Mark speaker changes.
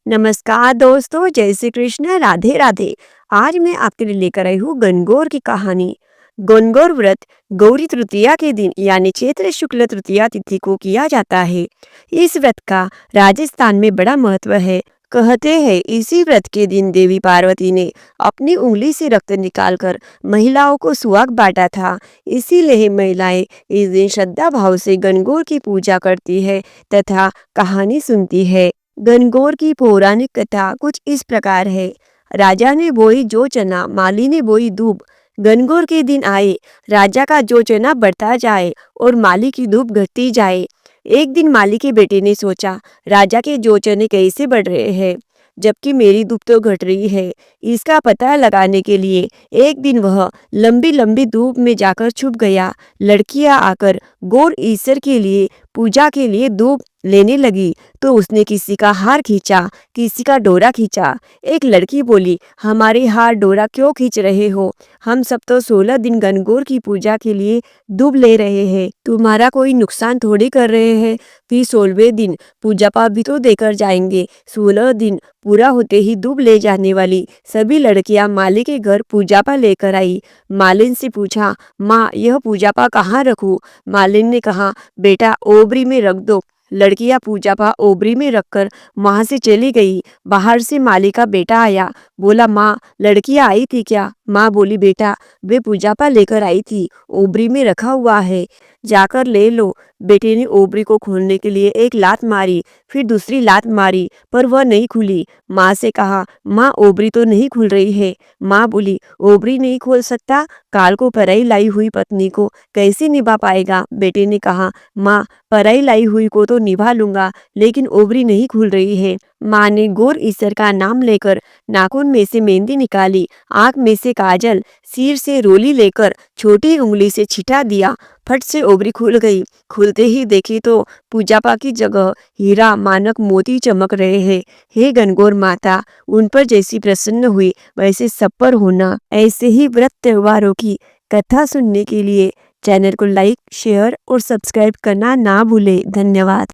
Speaker 1: नमस्कार दोस्तों, जय श्री कृष्ण, राधे राधे। आज मैं आपके लिए लेकर आई हूँ गणगौर की कहानी। गणगौर व्रत गौरी तृतीया के दिन यानी चैत्र शुक्ल तृतीया तिथि को किया जाता है। इस व्रत का राजस्थान में बड़ा महत्व है। कहते हैं इसी व्रत के दिन देवी पार्वती ने अपनी उंगली से रक्त निकालकर महिलाओं को सुहाग बांटा था। इसीलिए महिलाएं इस दिन श्रद्धा भाव से गणगौर की पूजा करती है तथा कहानी सुनती है। गणगौर की पौराणिक कथा कुछ इस प्रकार है। राजा ने बोई जो चना, माली ने बोई दूब। गणगौर के दिन आए, राजा का जो चना बढ़ता जाए और माली की दूब घटती जाए। एक दिन माली के बेटे ने सोचा, राजा के जो चने कैसे बढ़ रहे हैं जबकि मेरी दूब तो घट रही है। इसका पता लगाने के लिए एक दिन वह लंबी लंबी दूब में जाकर छुप गया। लड़कियां आकर गौर ईश्वर के लिए पूजा के लिए दूब लेने लगी तो उसने किसी का हार खींचा, किसी का डोरा खींचा। एक लड़की बोली, हमारे हार डोरा क्यों खींच रहे हो? हम सब तो 16 दिन गणगौर की पूजा के लिए दूब ले रहे हैं, तुम्हारा कोई नुकसान थोड़ी कर रहे हैं। फिर 16वें दिन पूजा पाठ भी तो देकर जाएंगे। 16 दिन पूरा होते ही दूब ले जाने वाली सभी लड़कियां माली के घर पूजा पा लेकर आई। मालिन से पूछा, माँ यह पूजा पा कहाँ रखूं? मालिन ने कहा, बेटा ओबरी में रख दो। लड़कियां पूजा पा ओबरी में रखकर वहां से चली गई। बाहर से माली का बेटा आया, बोला, माँ लड़कियां आई थी क्या? माँ बोली, बेटा वे पूजा पा लेकर आई थी, ओबरी में रखा हुआ है, जाकर ले लो। बेटे ने ओबरी को खोलने के लिए एक लात मारी, फिर दूसरी लात मारी, पर वह नहीं खुली। माँ से कहा, माँ ओबरी तो नहीं खुल रही है। माँ बोली, ओबरी नहीं खोल सकता? काल को पराई लाई हुई पत्नी को कैसे निभा पाएगा? बेटे ने कहा, माँ पराई लाई हुई को तो निभा लूंगा, लेकिन ओबरी नहीं खुल रही है। माँ ने गौर ईश्वर का नाम लेकर नाखून में से मेहंदी निकाली, आंख में से काजल, सिर से रोली लेकर छोटी उंगली से छिटा दिया। फट से ओबरी खुल गई। खुलते ही देखी तो पूजापा की जगह हीरा, मानक, मोती चमक रहे हैं। हे गणगौर माता, उन पर जैसी प्रसन्न हुई वैसे सब पर होना। ऐसे ही व्रत त्योहारों की कथा सुनने के लिए चैनल को लाइक, शेयर और सब्सक्राइब करना ना भूले। धन्यवाद।